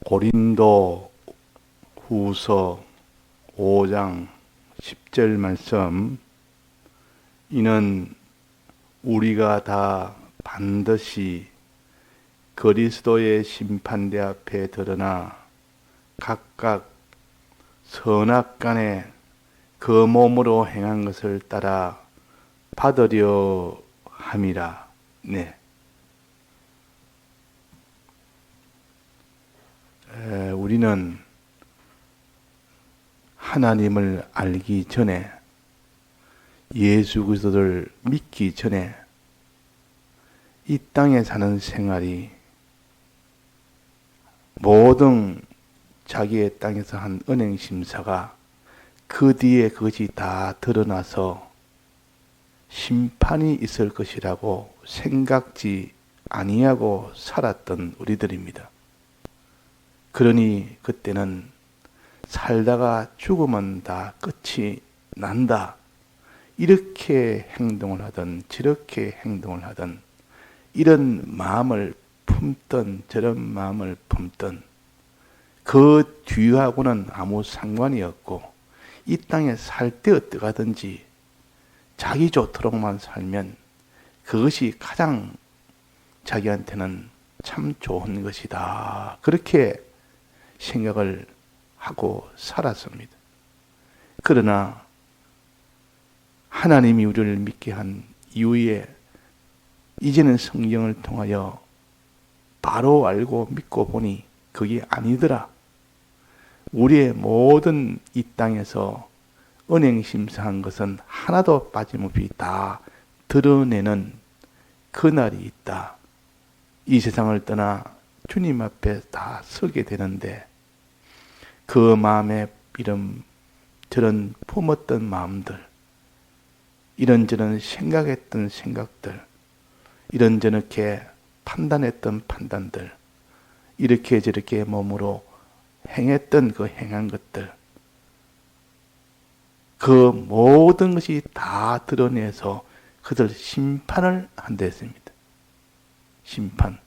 고린도 후서 5장 10절 말씀. 이는 우리가 다 반드시 그리스도의 심판대 앞에 드러나 각각 선악간에 그 몸으로 행한 것을 따라 받으려 함이라. 네. 우리는 하나님을 알기 전에, 예수 그리스도를 믿기 전에 이 땅에 사는 생활이 모든 자기의 땅에서 한 은행 심사가 그 뒤에 그것이 다 드러나서 심판이 있을 것이라고 생각지 아니하고 살았던 우리들입니다. 그러니 그때는 살다가 죽으면 다 끝이 난다, 이렇게 행동을 하든 저렇게 행동을 하든 이런 마음을 품든 저런 마음을 품든 그 뒤하고는 아무 상관이 없고, 이 땅에 살 때 어떡하든지 자기 좋도록만 살면 그것이 가장 자기한테는 참 좋은 것이다, 그렇게 생각을 하고 살았습니다. 그러나 하나님이 우리를 믿게 한 이후에 이제는 성경을 통하여 바로 알고 믿고 보니 그게 아니더라. 우리의 모든 이 땅에서 은행심사한 것은 하나도 빠짐없이 다 드러내는 그날이 있다. 이 세상을 떠나 주님 앞에 다 서게 되는데, 그 마음에 이런 저런 품었던 마음들, 이런저런 생각했던 생각들, 이런저렇게 판단했던 판단들, 이렇게 저렇게 몸으로 행했던 그 행한 것들, 그 모든 것이 다 드러내서 그들 심판을 한다 했습니다. 심판.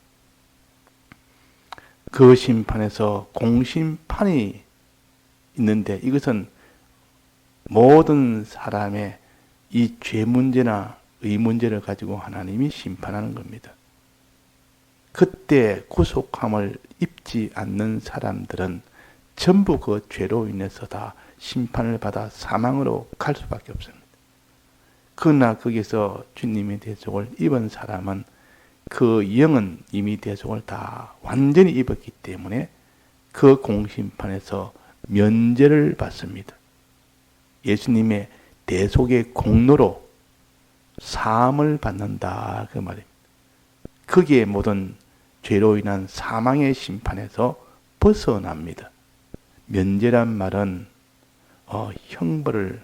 그 심판에서 공심판이 있는데, 이것은 모든 사람의 이 죄 문제나 의 문제를 가지고 하나님이 심판하는 겁니다. 그때 구속함을 입지 않는 사람들은 전부 그 죄로 인해서 다 심판을 받아 사망으로 갈 수밖에 없습니다. 그러나 거기서 주님의 대속을 입은 사람은 그 영은 이미 대속을 다 완전히 입었기 때문에 그 공심판에서 면제를 받습니다. 예수님의 대속의 공로로 사함을 받는다, 그 말입니다. 거기에 모든 죄로 인한 사망의 심판에서 벗어납니다. 면제란 말은 형벌을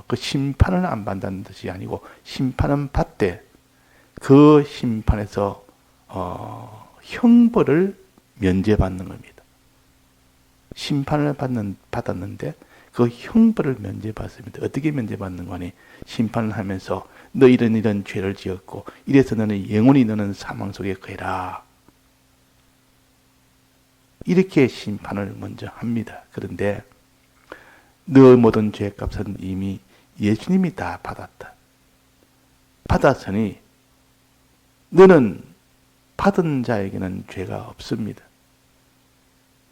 그 심판을 안 받는다는 뜻이 아니고, 심판은 받되 그 심판에서 형벌을 면제받는 겁니다. 심판을 받았는데 그 형벌을 면제받습니다. 어떻게 면제받는 거니? 심판을 하면서 너 이런 죄를 지었고 이래서 너는 영원히 너는 사망 속에 거해라, 이렇게 심판을 먼저 합니다. 그런데 너 모든 죄값은 이미 예수님이 다 받았다. 받았으니 너는 받은 자에게는 죄가 없습니다.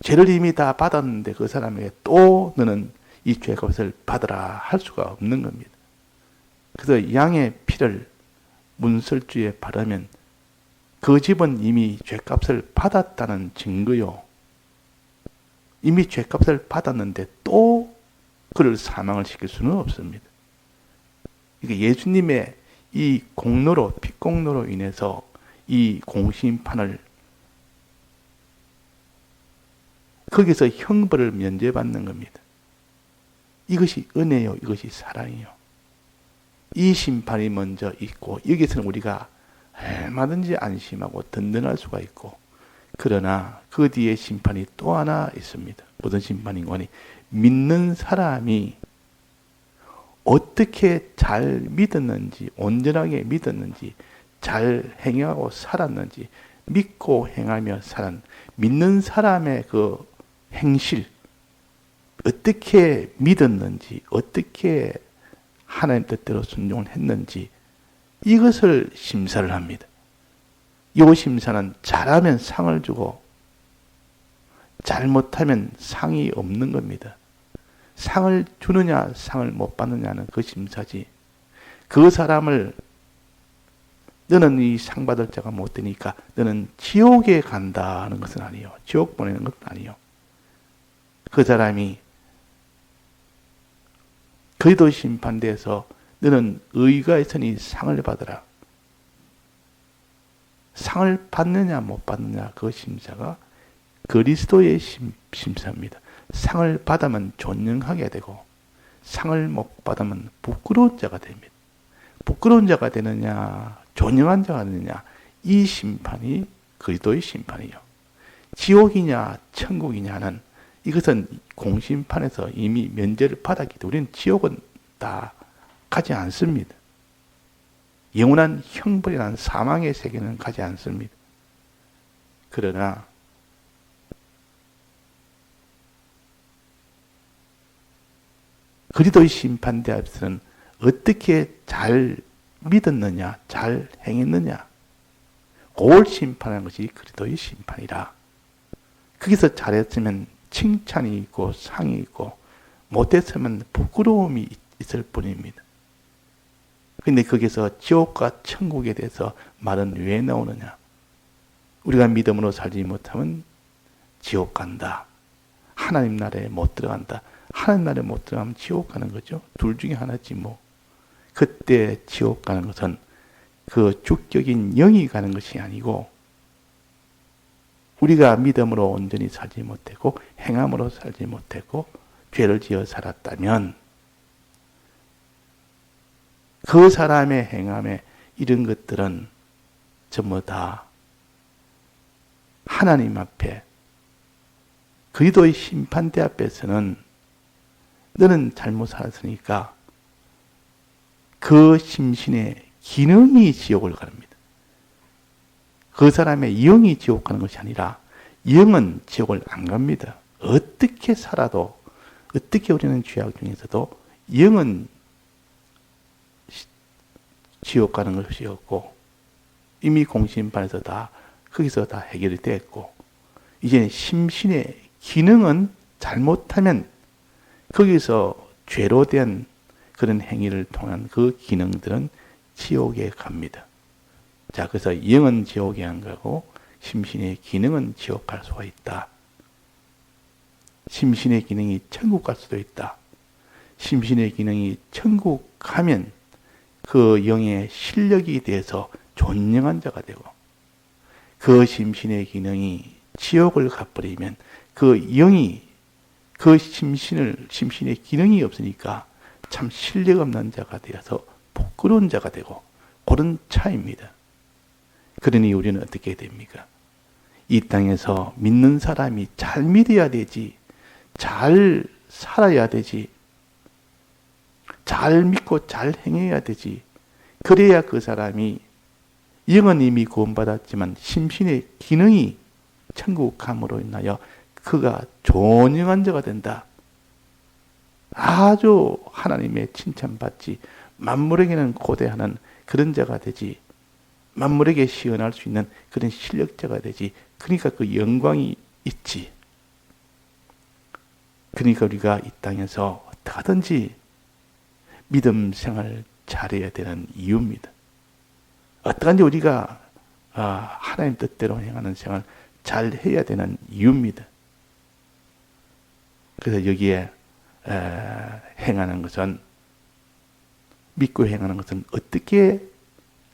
죄를 이미 다 받았는데 그 사람에게 또 너는 이 죄값을 받으라 할 수가 없는 겁니다. 그래서 양의 피를 문설주에 바르면 그 집은 이미 죄값을 받았다는 증거요. 이미 죄값을 받았는데 또 그를 사망을 시킬 수는 없습니다. 그러니까 예수님의 이 공로로, 피공로로 인해서 이 공심판을, 거기서 형벌을 면제받는 겁니다. 이것이 은혜요, 이것이 사랑이요. 이 심판이 먼저 있고, 여기서는 우리가 얼마든지 안심하고 든든할 수가 있고, 그러나 그 뒤에 심판이 또 하나 있습니다. 무슨 심판인 거니? 믿는 사람이 어떻게 잘 믿었는지, 온전하게 믿었는지, 잘 행하고 살았는지, 믿고 행하며 사는 믿는 사람의 그 행실, 어떻게 믿었는지, 어떻게 하나님 뜻대로 순종을 했는지 이것을 심사를 합니다. 이 심사는 잘하면 상을 주고 잘못하면 상이 없는 겁니다. 상을 주느냐 상을 못 받느냐는 그 심사지, 그 사람을 너는 이 상 받을 자가 못 되니까 너는 지옥에 간다는 것은 아니요, 지옥 보내는 것은 아니요, 그 사람이 그리스도 심판대에서 너는 의가 있으니 상을 받으라, 상을 받느냐 못 받느냐 그 심사가 그리스도의 심사입니다. 상을 받으면 존경하게 되고 상을 못 받으면 부끄러운 자가 됩니다. 부끄러운 자가 되느냐 존경한 자가 되느냐, 이 심판이 그리스도의 심판이요. 지옥이냐 천국이냐는 이것은 공심판에서 이미 면제를 받았기 때문에 우리는 지옥은 다 가지 않습니다. 영원한 형벌이라는 사망의 세계는 가지 않습니다. 그러나 그리스도의 심판대 앞에서는 어떻게 잘 믿었느냐, 잘 행했느냐, 그걸 심판하는 것이 그리스도의 심판이라. 거기서 잘했으면 칭찬이 있고 상이 있고 못했으면 부끄러움이 있을 뿐입니다. 그런데 거기서 지옥과 천국에 대해서 말은 왜 나오느냐? 우리가 믿음으로 살지 못하면 지옥 간다, 하나님 나라에 못 들어간다. 하나님 나라에 못 들어가면 지옥 가는 거죠. 둘 중에 하나지 뭐. 그때 지옥 가는 것은 그 주격인 영이 가는 것이 아니고 우리가 믿음으로 온전히 살지 못하고 행함으로 살지 못하고 죄를 지어 살았다면 그 사람의 행함에 이런 것들은 전부 다 하나님 앞에 그리스도의 심판대 앞에서는 너는 잘못 살았으니까 그 심신의 기능이 지옥을 갑니다. 그 사람의 영이 지옥 가는 것이 아니라 영은 지옥을 안 갑니다. 어떻게 살아도, 어떻게 우리는 죄악 중에서도 영은 지옥 가는 것이 없고 이미 공심판에서 다 거기서 다 해결이 됐고, 이제 심신의 기능은 잘못하면 거기서 죄로 된 그런 행위를 통한 그 기능들은 지옥에 갑니다. 자, 그래서 영은 지옥에 안 가고 심신의 기능은 지옥 갈 수가 있다. 심신의 기능이 천국 갈 수도 있다. 심신의 기능이 천국 가면 그 영의 실력이 돼서 존경한 자가 되고, 그 심신의 기능이 지옥을 가버리면 그 영이 그 심신의 기능이 없으니까 참 실력 없는 자가 되어서 부끄러운 자가 되고, 그런 차이입니다. 그러니 우리는 어떻게 됩니까? 이 땅에서 믿는 사람이 잘 믿어야 되지, 잘 살아야 되지, 잘 믿고 잘 행해야 되지. 그래야 그 사람이 영은 이미 구원받았지만 심신의 기능이 천국 감으로 인하여 그가 존경한 자가 된다. 아주 하나님의 칭찬받지, 만물에게는 고대하는 그런 자가 되지, 만물에게 시연할 수 있는 그런 실력자가 되지. 그러니까 그 영광이 있지. 그러니까 우리가 이 땅에서 어떻게 하든지 믿음 생활을 잘해야 되는 이유입니다. 어떠한지 우리가 하나님 뜻대로 행하는 생활을 잘 해야 되는 이유입니다. 그래서 여기에 행하는 것은, 믿고 행하는 것은 어떻게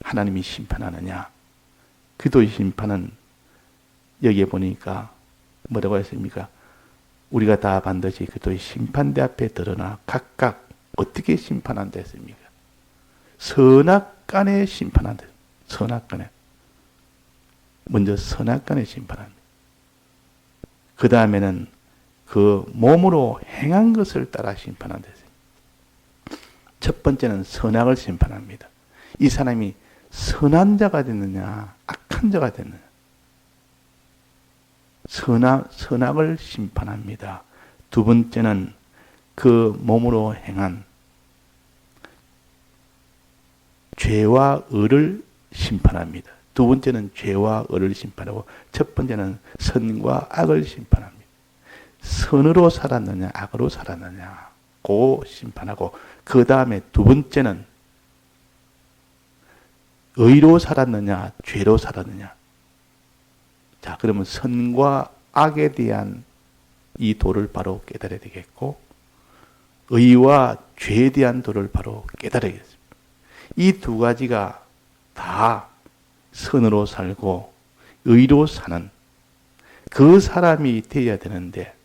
하나님이 심판하느냐. 그리스도의 심판은 여기에 보니까 뭐라고 했습니까? 우리가 다 반드시 그리스도의 심판대 앞에 드러나 각각 어떻게 심판한다 했습니까? 선악간에 심판한다. 선악간에. 먼저 선악간에 심판합니다. 그 다음에는 그 몸으로 행한 것을 따라 심판한다. 첫 번째는 선악을 심판합니다. 이 사람이 선한 자가 됐느냐, 악한 자가 됐느냐. 선악을 심판합니다. 두 번째는 그 몸으로 행한 죄와 의를 심판합니다. 두 번째는 죄와 의를 심판하고 첫 번째는 선과 악을 심판합니다. 선으로 살았느냐 악으로 살았느냐 고 심판하고 그 다음에 두 번째는 의로 살았느냐 죄로 살았느냐. 자, 그러면 선과 악에 대한 이 도를 바로 깨달아야 되겠고 의와 죄에 대한 도를 바로 깨달아야겠습니다. 이 두 가지가 다 선으로 살고 의로 사는 그 사람이 되어야 되는데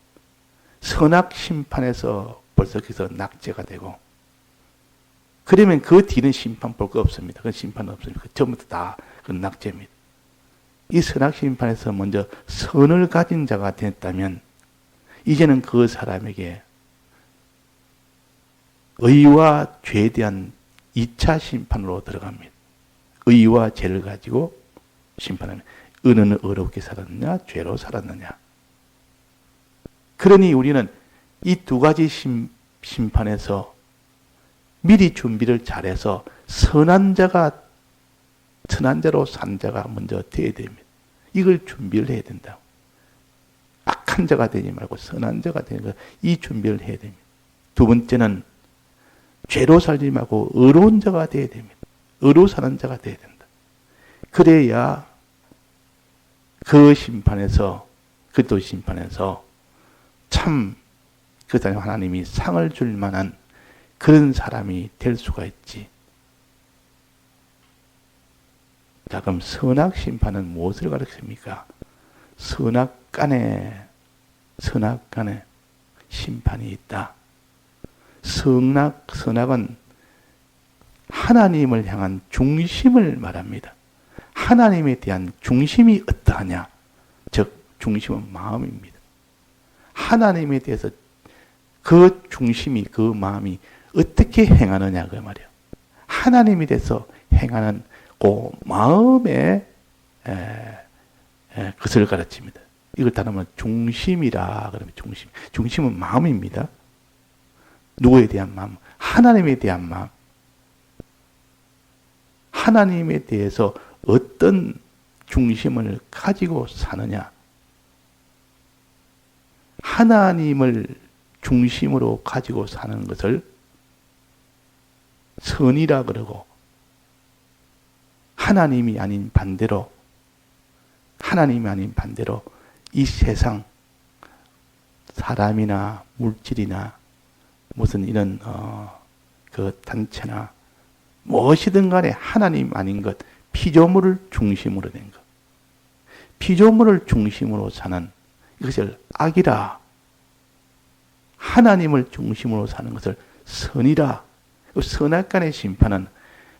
선악 심판에서 벌써 거기서 낙제가 되고 그러면 그 뒤는 심판 볼 거 없습니다. 그 심판 없습니다. 처음부터 다 그 낙제입니다. 이 선악 심판에서 먼저 선을 가진 자가 됐다면 이제는 그 사람에게 의와 죄에 대한 2차 심판으로 들어갑니다. 의와 죄를 가지고 심판합니다. 의는 의롭게 살았느냐 죄로 살았느냐. 그러니 우리는 이 두 가지 심판에서 미리 준비를 잘해서 선한 자로 산 자가 먼저 되어야 됩니다. 이걸 준비를 해야 된다고. 악한 자가 되지 말고 선한 자가 되는 거, 이 준비를 해야 됩니다. 두 번째는 죄로 살지 말고 의로운 자가 되어야 됩니다. 의로 사는 자가 되어야 된다. 그래야 그 심판에서 참 그 사람 하나님이 상을 줄 만한 그런 사람이 될 수가 있지. 자, 그럼 선악 심판은 무엇을 가르칩니까? 선악간에 심판이 있다. 선악은 하나님을 향한 중심을 말합니다. 하나님에 대한 중심이 어떠하냐? 즉, 중심은 마음입니다. 하나님에 대해서 그 중심이, 그 마음이 어떻게 행하느냐, 그 말이에요. 하나님에 대해서 행하는 그 마음의 것을 가르칩니다. 이걸 따르면 중심이라 그러면 중심은 마음입니다. 누구에 대한 마음? 하나님에 대한 마음. 하나님에 대해서 어떤 중심을 가지고 사느냐. 하나님을 중심으로 가지고 사는 것을 선이라 그러고 하나님이 아닌 반대로 이 세상 사람이나 물질이나 무슨 이런 그 단체나 무엇이든 간에 하나님 아닌 것, 피조물을 중심으로 된 것, 피조물을 중심으로 사는 이것을 악이라, 하나님을 중심으로 사는 것을 선이라. 선악간의 심판은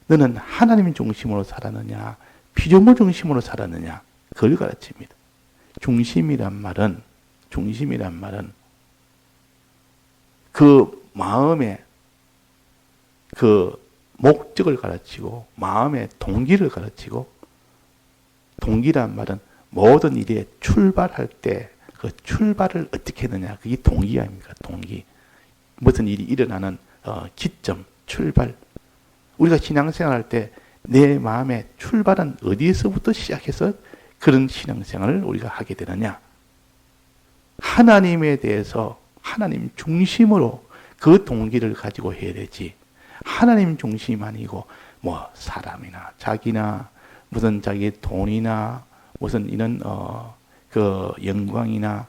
너는 하나님 중심으로 살았느냐, 피조물 중심으로 살았느냐, 그걸 가르칩니다. 중심이란 말은 그 마음의 그 목적을 가르치고 마음의 동기를 가르치고, 동기란 말은 모든 일에 출발할 때 그 출발을 어떻게 했느냐, 그게 동기 아닙니까? 동기. 무슨 일이 일어나는 기점, 출발. 우리가 신앙생활할 때 내 마음의 출발은 어디에서부터 시작해서 그런 신앙생활을 우리가 하게 되느냐? 하나님에 대해서 하나님 중심으로 그 동기를 가지고 해야 되지. 하나님 중심 아니고 뭐 사람이나 자기나 무슨 자기 돈이나 무슨 이런 그 영광이나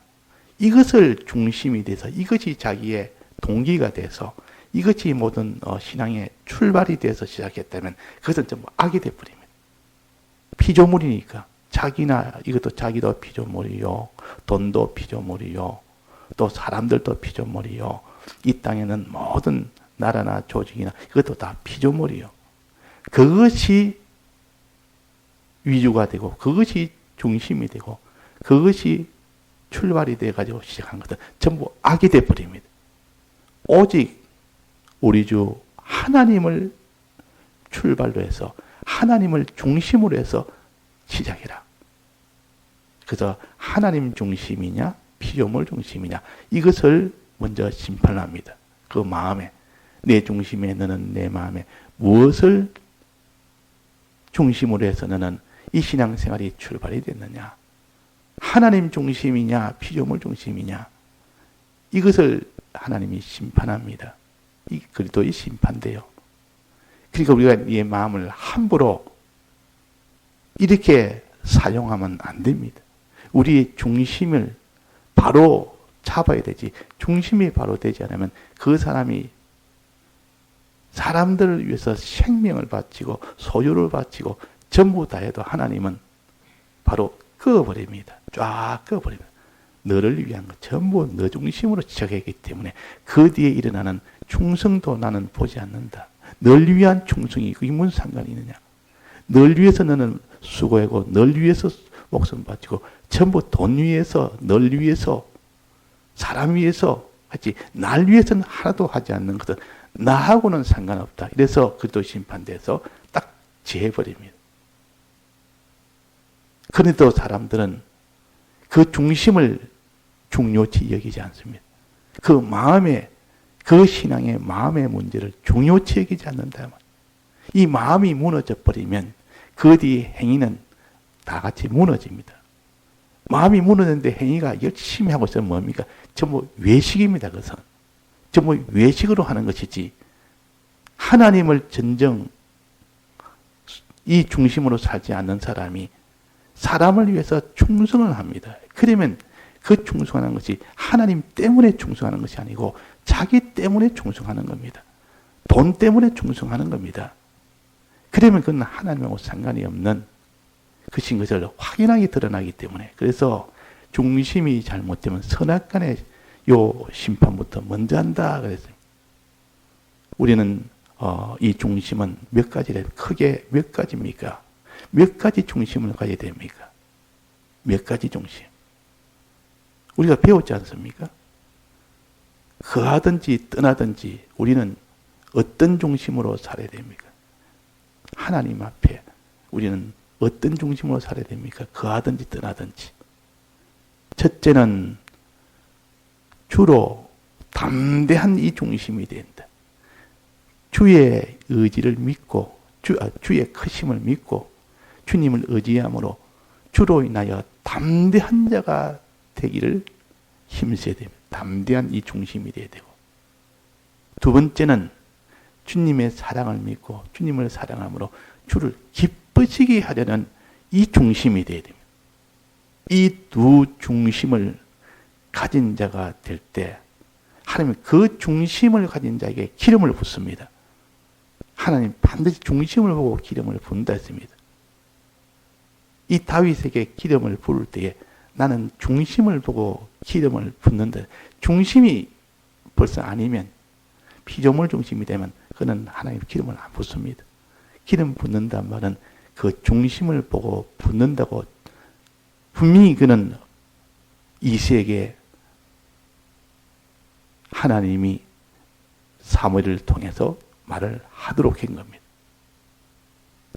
이것을 중심이 돼서 이것이 자기의 동기가 돼서 이것이 모든 신앙의 출발이 돼서 시작했다면 그것은 전부 악이 되어버립니다. 피조물이니까 자기나 이것도 자기도 피조물이요, 돈도 피조물이요, 또 사람들도 피조물이요, 이 땅에는 모든 나라나 조직이나 이것도 다 피조물이요. 그것이 위주가 되고 그것이 중심이 되고 그것이 출발이 돼가지고 시작한 것은 전부 악이 되어버립니다. 오직 우리 주 하나님을 출발로 해서 하나님을 중심으로 해서 시작해라. 그래서 하나님 중심이냐 피조물 중심이냐 이것을 먼저 심판합니다. 그 마음에 내 중심에 너는 내 마음에 무엇을 중심으로 해서 너는 이 신앙생활이 출발이 됐느냐. 하나님 중심이냐 피조물 중심이냐 이것을 하나님이 심판합니다. 그리스도의 심판돼요. 그러니까 우리가 이 마음을 함부로 이렇게 사용하면 안 됩니다. 우리의 중심을 바로 잡아야 되지. 중심이 바로 되지 않으면 그 사람이 사람들을 위해서 생명을 바치고 소유를 바치고 전부 다 해도 하나님은 바로 끄어버립니다. 쫙 끄어버립니다. 너를 위한 것 전부 너 중심으로 지적했기 때문에 그 뒤에 일어나는 충성도 나는 보지 않는다. 널 위한 충성이 그게 무슨 상관이 있느냐. 널 위해서 너는 수고하고 널 위해서 목숨 바치고 전부 돈 위해서 널 위해서 사람 위해서 하지 날 위해서는 하나도 하지 않는 것은 나하고는 상관없다. 이래서 그리스도 심판대에서 딱 제해버립니다. 그런데도 사람들은 그 중심을 중요치 여기지 않습니다. 그 마음의 그 신앙의 마음의 문제를 중요치 여기지 않는다. 이 마음이 무너져 버리면 그 뒤 행위는 다 같이 무너집니다. 마음이 무너졌는데 행위가 열심히 하고 있으면 뭡니까? 전부 외식입니다. 그것은 전부 외식으로 하는 것이지 하나님을 진정 이 중심으로 살지 않는 사람이 사람을 위해서 충성을 합니다. 그러면 그 충성하는 것이 하나님 때문에 충성하는 것이 아니고 자기 때문에 충성하는 겁니다. 돈 때문에 충성하는 겁니다. 그러면 그건 하나님하고 상관이 없는 것인 것을 확연하게 드러나기 때문에 그래서 중심이 잘못되면 선악간의 요 심판부터 먼저 한다 그랬어요. 우리는 이 중심은 몇 가지래? 크게 몇 가지입니까? 몇 가지 중심을 가져야 됩니까? 몇 가지 중심. 우리가 배웠지 않습니까? 거하든지 떠나든지 우리는 어떤 중심으로 살아야 됩니까? 하나님 앞에 우리는 어떤 중심으로 살아야 됩니까? 거하든지 떠나든지. 첫째는 주로 담대한 이 중심이 된다. 주의 의지를 믿고 주의 크심을 믿고 주님을 의지함으로 주로 인하여 담대한 자가 되기를 힘써야 됩니다. 담대한 이 중심이 되어야 되고 두 번째는 주님의 사랑을 믿고 주님을 사랑함으로 주를 기쁘시게 하려는 이 중심이 되어야 됩니다. 이 두 중심을 가진 자가 될 때 하나님은 그 중심을 가진 자에게 기름을 붓습니다. 하나님 반드시 중심을 보고 기름을 붓는다 했습니다. 이 다윗에게 기름을 부을 때에 나는 중심을 보고 기름을 붓는다. 중심이 벌써 아니면 피조물 중심이 되면 그는 하나님 기름을 안 붓습니다. 기름 붓는다는 말은 그 중심을 보고 붓는다고 분명히 그는 이세에게 하나님이 사무엘을 통해서 말을 하도록 한 겁니다.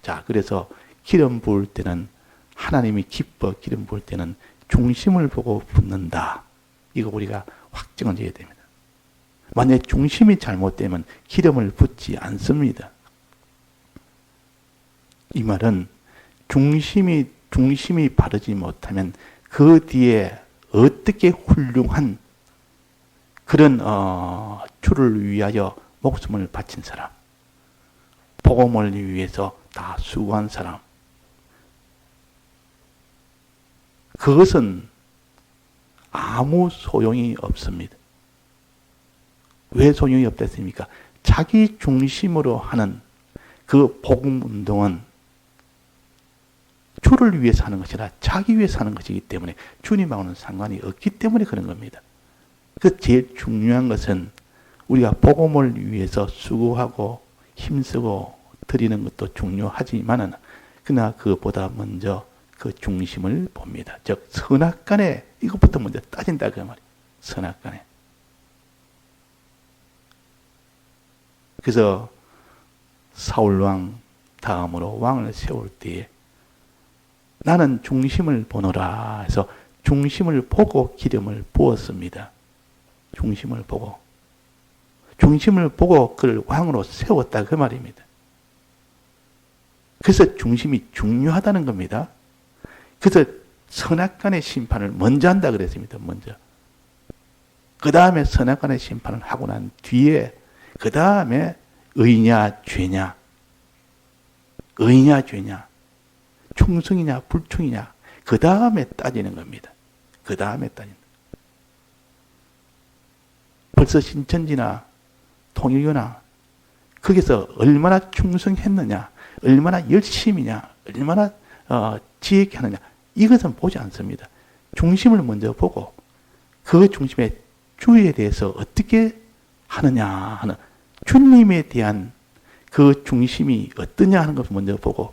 자, 그래서 기름 부을 때는 하나님이 기뻐 기름 부을 때는 중심을 보고 붓는다. 이거 우리가 확정을 해야 됩니다. 만약 중심이 잘못되면 기름을 붓지 않습니다. 이 말은 중심이 바르지 못하면 그 뒤에 어떻게 훌륭한 그런 주를 위하여 목숨을 바친 사람, 복음을 위해서 다 수고한 사람, 그것은 아무 소용이 없습니다. 왜 소용이 없겠습니까? 자기 중심으로 하는 그 복음 운동은 주를 위해서 하는 것이 아니라 자기 위해서 하는 것이기 때문에 주님하고는 상관이 없기 때문에 그런 겁니다. 그 제일 중요한 것은 우리가 복음을 위해서 수고하고 힘쓰고 드리는 것도 중요하지만은 그러나 그보다 먼저 그 중심을 봅니다. 즉 선악간에 이것부터 먼저 따진다 그 말이에요. 선악간에. 그래서 사울왕 다음으로 왕을 세울 때에 나는 중심을 보노라 해서 중심을 보고 기름을 부었습니다. 중심을 보고. 중심을 보고 그를 왕으로 세웠다 그 말입니다. 그래서 중심이 중요하다는 겁니다. 그래서 선악간의 심판을 먼저 한다 그랬습니다. 먼저. 그 다음에 선악간의 심판을 하고 난 뒤에 그 다음에 의냐 죄냐, 의냐 죄냐, 충성이냐 불충이냐 그 다음에 따지는 겁니다. 그 다음에 따지는. 벌써 신천지나 통일교나 거기서 얼마나 충성했느냐, 얼마나 열심이냐, 얼마나 지혜 있게 하느냐 이것은 보지 않습니다. 중심을 먼저 보고 그 중심의 주에 대해서 어떻게 하느냐 하는 주님에 대한 그 중심이 어떠냐 하는 것을 먼저 보고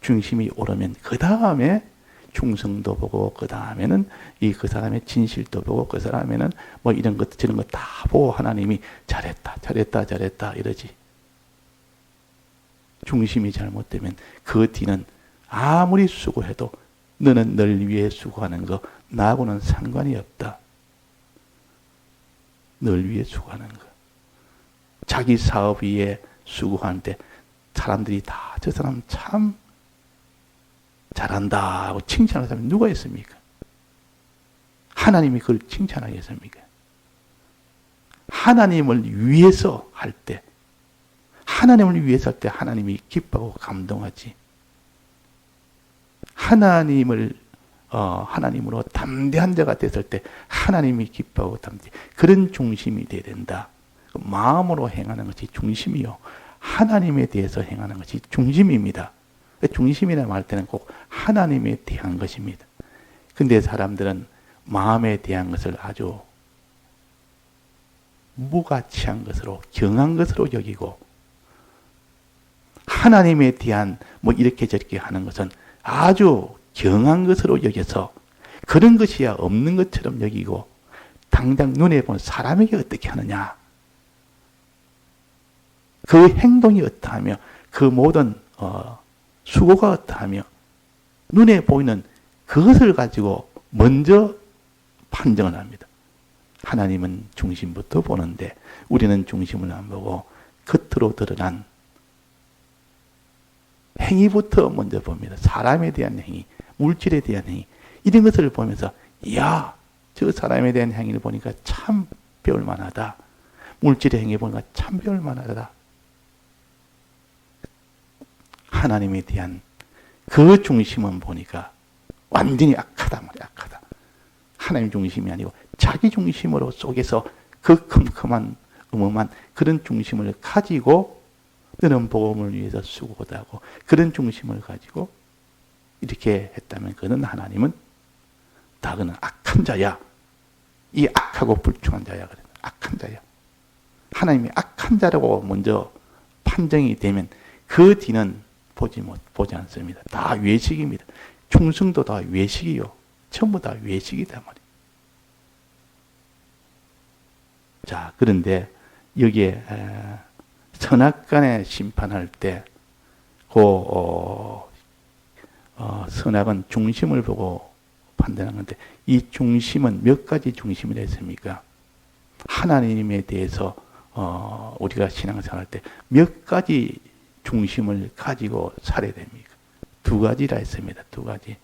중심이 오르면 그 다음에 충성도 보고 그 다음에는 그 사람의 진실도 보고 그 사람에는 뭐 이런 것 저런 것 다 보고 하나님이 잘했다 이러지. 중심이 잘못되면 그 뒤는 아무리 수고해도 너는 널 위해 수고하는 거 나하고는 상관이 없다. 널 위해 수고하는 거. 자기 사업 위에 수고하는데 사람들이 다 저 사람 참 잘한다 하고 칭찬하는 사람이 누가 있습니까? 하나님이 그걸 칭찬하겠습니까? 하나님을 위해서 할 때, 하나님을 위해서 할 때 하나님이 기뻐하고 감동하지. 하나님으로 담대한 자가 됐을 때 하나님이 기뻐하고 담대. 그런 중심이 되어야 된다. 마음으로 행하는 것이 중심이요. 하나님에 대해서 행하는 것이 중심입니다. 중심이라고 할 때는 꼭 하나님에 대한 것입니다. 근데 사람들은 마음에 대한 것을 아주 무가치한 것으로, 경한 것으로 여기고, 하나님에 대한 뭐 이렇게 저렇게 하는 것은 아주 경한 것으로 여겨서 그런 것이야 없는 것처럼 여기고, 당장 눈에 보는 사람에게 어떻게 하느냐, 그 행동이 어떠하며 그 모든 수고가 어떠하며 눈에 보이는 그것을 가지고 먼저 판정을 합니다. 하나님은 중심부터 보는데 우리는 중심을 안 보고 겉으로 드러난 행위부터 먼저 봅니다. 사람에 대한 행위, 물질에 대한 행위, 이런 것을 보면서 이야, 저 사람에 대한 행위를 보니까 참 배울 만하다. 물질의 행위 보니까 참 배울 만하다. 하나님에 대한 그 중심은 보니까 완전히 악하다 말이야, 악하다. 하나님 중심이 아니고 자기 중심으로 속에서 그 컴컴한 음험한 그런 중심을 가지고 너는 복음을 위해서 수고도 하고 그런 중심을 가지고 이렇게 했다면 그는 하나님은 다 그는 악한 자야. 이 악하고 불충한 자야. 그래. 악한 자야. 하나님이 악한 자라고 먼저 판정이 되면 그 뒤는 보지 않습니다. 다 외식입니다. 충성도 다 외식이요. 전부 다 외식이다 말이에요. 자, 그런데 여기에 선악간에 심판할 때 선악은 중심을 보고 판단하는 건데 이 중심은 몇 가지 중심이라 했습니까? 하나님에 대해서 우리가 신앙생활 할 때 몇 가지 중심을 가지고 살아야 됩니까? 두 가지라 했습니다. 두 가지.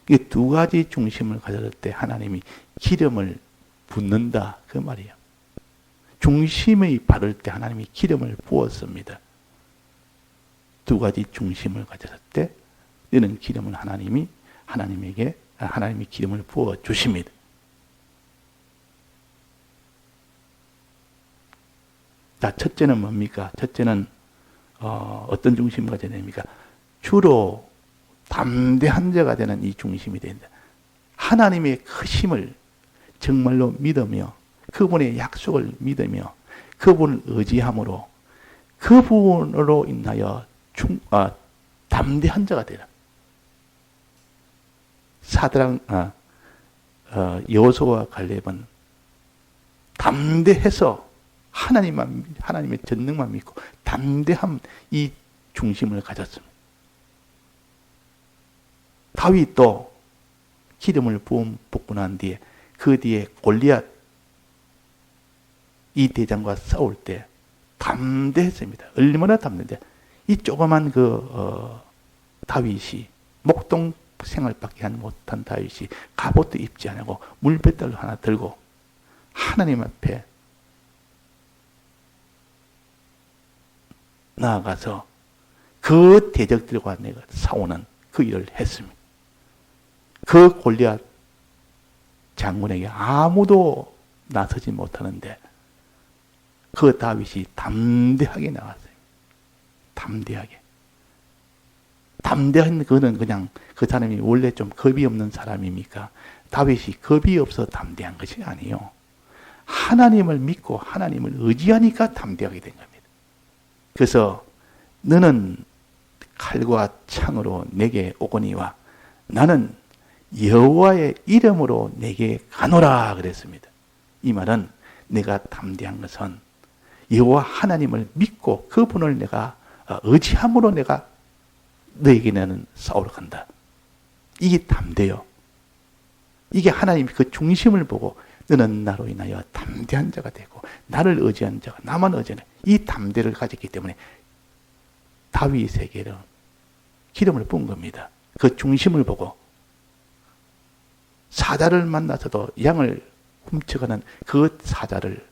이 두 가지 중심을 가졌을 때 하나님이 기름을 붓는다 그 말이에요. 중심이 바를 때 하나님이 기름을 부었습니다. 두 가지 중심을 가졌을 때 이는 기름을 하나님이 기름을 부어 주십니다. 자, 첫째는 뭡니까? 첫째는 어떤 중심을 가져야 됩니까? 주로 담대한 자가 되는 이 중심이 된다. 하나님의 크심을 정말로 믿으며 그분의 약속을 믿으며 그분을 의지함으로 그분으로 인하여 담대한 자가 되라. 여호수아와 갈렙은 담대해서 하나님의 전능만 믿고 담대함 이 중심을 가졌습니다. 다윗도 기름을 붓고 난 뒤에 그 뒤에 골리앗 이 대장과 싸울 때 담대했습니다. 얼마나 담대인데 이 조그만 다윗이 목동 생활밖에 못한 다윗이 갑옷도 입지 않고 물배떨 하나 들고 하나님 앞에 나아가서 그 대적들과 내가 싸우는 그 일을 했습니다. 그 골리앗 장군에게 아무도 나서지 못하는데 그 다윗이 담대하게 나갔어요. 담대하게. 담대한 그는 그냥 그 사람이 원래 좀 겁이 없는 사람입니까? 다윗이 겁이 없어 담대한 것이 아니에요. 하나님을 믿고 하나님을 의지하니까 담대하게 된 겁니다. 그래서 너는 칼과 창으로 내게 오거니와 나는 여호와의 이름으로 내게 가노라 그랬습니다. 이 말은 내가 담대한 것은 여호와 하나님을 믿고 그분을 내가 의지함으로 내가 너에게는 싸우러 간다. 이게 담대요. 이게 하나님이 그 중심을 보고 너는 나로 인하여 담대한 자가 되고 나를 의지한 자가 나만 의지하는 이 담대를 가졌기 때문에 다윗에게는 기름을 부은 겁니다. 그 중심을 보고 사자를 만나서도 양을 훔쳐가는 그 사자를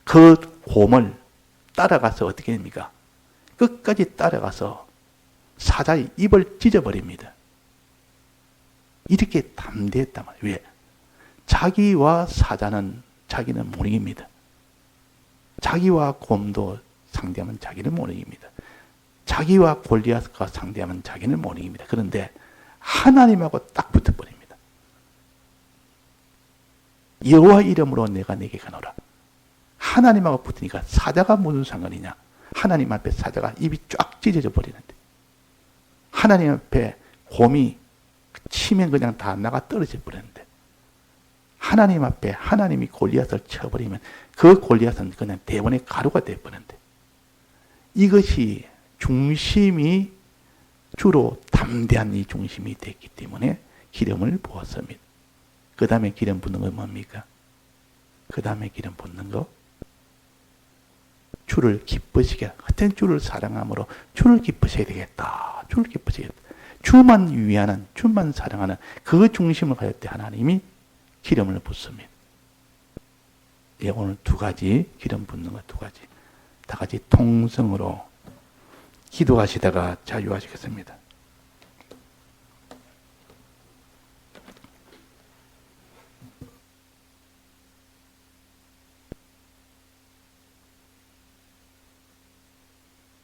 그 곰을 따라가서 어떻게 됩니까? 끝까지 따라가서 사자의 입을 찢어버립니다. 이렇게 담대했단 말이에요. 왜? 자기와 사자는 자기는 못 이깁니다. 자기와 곰도 상대하면 자기는 못 이깁니다. 자기와 골리앗과 상대하면 자기는 못 이깁니다. 그런데 하나님하고 딱 붙어버립니다. 여호와 이름으로 내가 내게 가노라. 하나님하고 붙으니까 사자가 무슨 상관이냐? 하나님 앞에 사자가 입이 쫙 찢어져 버리는데 하나님 앞에 곰이 치면 그냥 다 나가 떨어져 버리는데 하나님 앞에 하나님이 골리앗을 쳐버리면 그 골리앗은 그냥 대원의 가루가 되어버리는데 이것이 중심이 주로 담대한 이 중심이 됐기 때문에 기름을 부었습니다. 그 다음에 기름 붓는 건 뭡니까? 그 다음에 기름 붓는 거 주를 기쁘시게 하여튼 주를 사랑함으로 주를 기쁘셔야 되겠다. 주를 기쁘시겠다. 주만 위하는 주만 사랑하는 그 중심을 가질 때 하나님이 기름을 붓습니다. 예, 오늘 두 가지 기름 붓는 것 두 가지 다 같이 통성으로 기도하시다가 자유하시겠습니다.